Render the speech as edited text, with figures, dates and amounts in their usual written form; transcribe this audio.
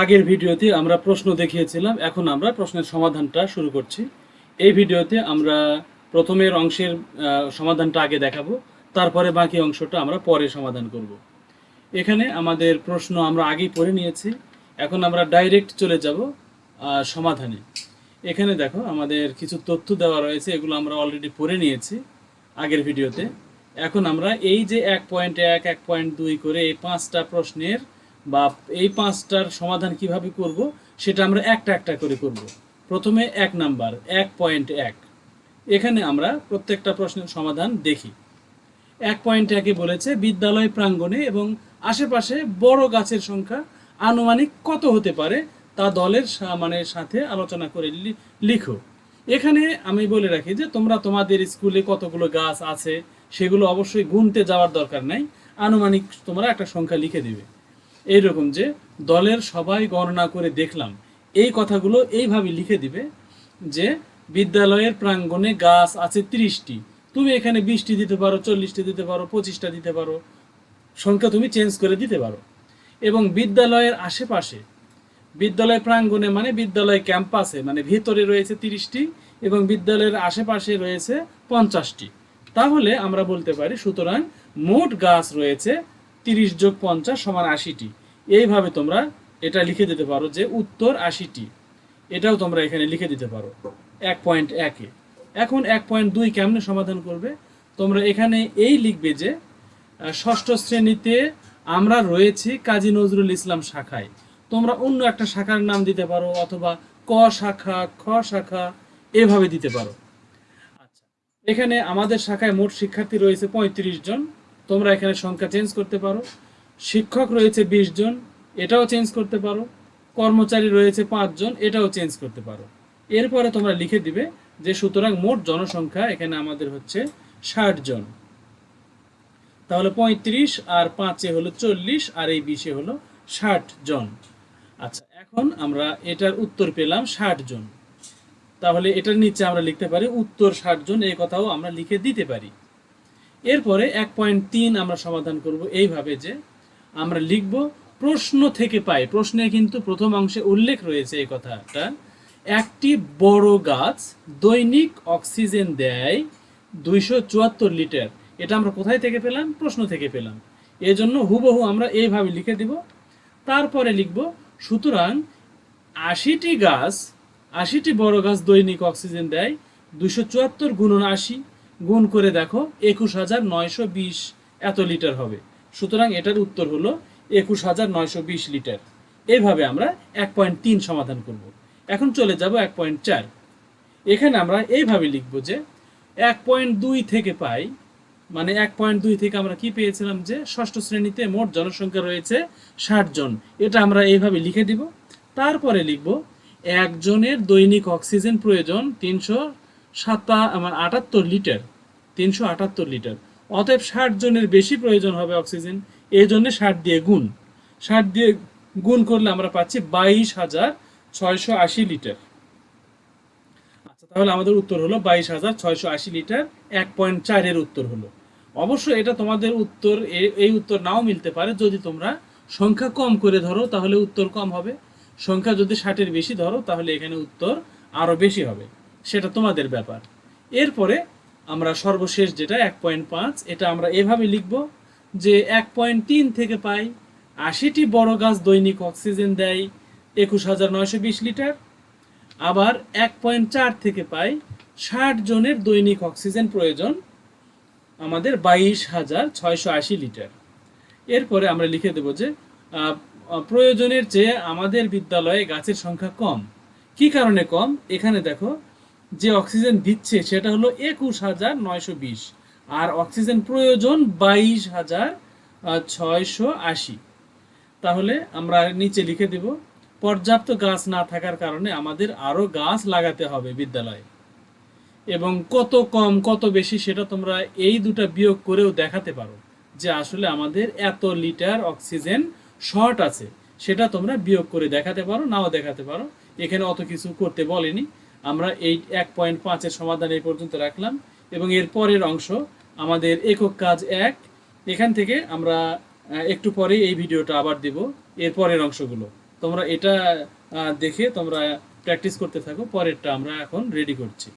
আগের ভিডিওতে আমরা প্রশ্ন দেখিয়েছিলাম, এখন আমরা প্রশ্নের সমাধানটা শুরু করছি। এই ভিডিওতে আমরা প্রথমের অংশের সমাধানটা আগে দেখাবো, তারপরে বাকি অংশটা আমরা পরে সমাধান করব। এখানে আমাদের প্রশ্ন আমরা আগেই পড়ে নিয়েছি, এখন আমরা ডাইরেক্ট চলে যাব সমাধানে। এখানে দেখো আমাদের কিছু তথ্য দেওয়া রয়েছে, এগুলো আমরা অলরেডি পড়ে নিয়েছি আগের ভিডিওতে। এখন আমরা এই যে 1.1, 1.2 করে এই 5টা প্রশ্নের বা এই 5টার সমাধান কিভাবে করব সেটা আমরা একটা একটা করে করব। প্রথমে 1 নাম্বার 1.1, এখানে আমরা প্রত্যেকটা প্রশ্নের সমাধান দেখি। 1.1-এ বলেছে বিদ্যালয় প্রাঙ্গণে এবং আশেপাশে বড় গাছের সংখ্যা আনুমানিক কত হতে পারে তা দলের সাথে আলোচনা করে লিখো। এখানে আমি বলে রাখি যে তোমরা তোমাদের স্কুলে কতগুলো গাছ আছে সেগুলো অবশ্যই গুনতে যাওয়ার দরকার নাই, আনুমানিক তোমরা একটা সংখ্যা লিখে দিবে। এইরকম যে দলের সবাই গণনা করে দেখলাম, এই কথাগুলো এইভাবে লিখে দিবে যে বিদ্যালয়ের প্রাঙ্গণে গাছ আছে 30টি। তুমি এখানে 20টি দিতে পারো, 40টি দিতে পারো, 25টা দিতে পারো, সংখ্যা তুমি চেঞ্জ করে দিতে পারো। এবং বিদ্যালয়ের আশেপাশে, বিদ্যালয় প্রাঙ্গণে মানে বিদ্যালয় ক্যাম্পাসে মানে ভিতরে রয়েছে 30টি এবং বিদ্যালয়ের আশেপাশে রয়েছে 50টি। তাহলে আমরা বলতে পারি সুতরাং মোট গাছ রয়েছে 30 যোগ 50 সমান 80টি। এইভাবে তোমরা এটা লিখে দিতে পারো যে উত্তর 80টি। এটাও তোমরা এখানে লিখে দিতে পারো 1.1-এ। এখন 1.2 কেমনে সমাধান করবে? তোমরা এখানে এই লিখবে যে ষষ্ঠ শ্রেণীতে আমরা রয়েছি কাজী নজরুল ইসলাম শাখায়। তোমরা অন্য একটা শাখার নাম দিতে পারো, অথবা ক শাখা, খ শাখা, এভাবে দিতে পারো। আচ্ছা, এখানে আমাদের শাখায় মোট শিক্ষার্থী রয়েছে 35 জন, তোমরা এখানে সংখ্যা চেঞ্জ করতে পারো। শিক্ষক রয়েছে 20 জন, এটাও চেঞ্জ করতে পারো। কর্মচারী রয়েছে 5 জন, এটাও চেঞ্জ করতে পারো। এরপরে তোমরা লিখে দিবে যে সুতরাং মোট জনসংখ্যা এখানে আমাদের হচ্ছে 60 জন। তাহলে 35 আর 5-এ হলো 40 আর এই 20-এ হলো 60 জন। আচ্ছা, এখন আমরা এটার উত্তর পেলাম 60 জন। তাহলে এটার নিচে আমরা লিখতে পারি উত্তর 60 জন, এই কথাও আমরা লিখে দিতে পারি। এরপরে 1.3 আমরা সমাধান করব এইভাবে যে আমরা লিখব প্রশ্ন থেকে পাই। প্রশ্নে কিন্তু প্রথম অংশে উল্লেখ রয়েছে এই কথাটা, একটি বড় গাছ দৈনিক অক্সিজেন দেয় 274 লিটার। এটা আমরা কোথায় থেকে পেলাম? প্রশ্ন থেকে পেলাম। এজন্য হুবহু আমরা এইভাবে লিখে দিব। তারপরে লিখব সুতরাং 80টি বড় গাছ দৈনিক অক্সিজেন দেয় 274 গুণন 80, গুণ করে দেখো 21,920 এত লিটার হবে। সুতরাং এটার উত্তর হলো 21,920 লিটার। এইভাবে আমরা 1.3 সমাধান করব। এখন চলে যাব 1.4। এখানে আমরা এইভাবে লিখব যে 1.2 থেকে পাই, মানে 1.2 থেকে আমরা কি পেয়েছিলাম যে ষষ্ঠ শ্রেণীতে মোট জনসংখ্যা রয়েছে 60 জন। এটা আমরা এইভাবে লিখে দিব। তারপরে লিখব একজনের দৈনিক অক্সিজেন প্রয়োজন 378 লিটার। 378 লিটার, অতএব 60 জনের বেশি প্রয়োজন হবে অক্সিজেন, এই জন্য 60 দিয়ে গুণ। 60 দিয়ে গুণ করলে আমরা পাচ্ছি 22,680 লিটার। আচ্ছা, তাহলে আমাদের উত্তর হলো 22,680 লিটার। 1.4 এর উত্তর হলো। অবশ্যই এটা তোমাদের উত্তর, এই উত্তর নাও মিলতে পারে। যদি তোমরা সংখ্যা কম করে ধরো তাহলে উত্তর কম হবে, সংখ্যা যদি 60-এর বেশি ধরো তাহলে এখানে উত্তর আরো বেশি হবে, সেটা তোমাদের ব্যাপার। এরপরে আমরা সর্বশেষ যেটা 1.5, এটা আমরা এভাবে লিখব যে 1.3 থেকে পাই 80টি বড় গাছ দৈনিক অক্সিজেন দেয় 21,920 লিটার। আবার 1.4 থেকে পাই 60 জনের দৈনিক অক্সিজেন প্রয়োজন আমাদের 22,680 লিটার। এরপরে আমরা লিখে দেব যে প্রয়োজনের চেয়ে আমাদের বিদ্যালয়ে গাছের সংখ্যা কম। কি কারণে কম? এখানে দেখো যে অক্সিজেন দিচ্ছে সেটা হলো 21,920 আর অক্সিজেন প্রয়োজন 22,680। তাহলে আমরা নিচে লিখে দেব পর্যাপ্ত গাছ না থাকার কারণে আমাদের আরো গাছ লাগাতে হবে বিদ্যালয়ে। এবং কত কম কত বেশি সেটা তোমরা এই দুটা বিয়োগ করেও দেখাতে পারো যে আসলে আমাদের এত লিটার অক্সিজেন শর্ট আছে, সেটা তোমরা বিয়োগ করে দেখাতে পারো, নাও দেখাতে পারো। এখানে অত কিছু করতে বলেনি। আমরা এই 1.5-এর সমাধান এই পর্যন্ত রাখলাম এবং এর পরের অংশ আমাদের একক কাজ 1। এখান থেকে আমরা একটু পরে এই ভিডিওটা আবার দেব এর পরের অংশগুলো। তোমরা এটা দেখে তোমরা প্র্যাকটিস করতে থাকো, পরেরটা আমরা এখন রেডি করছি।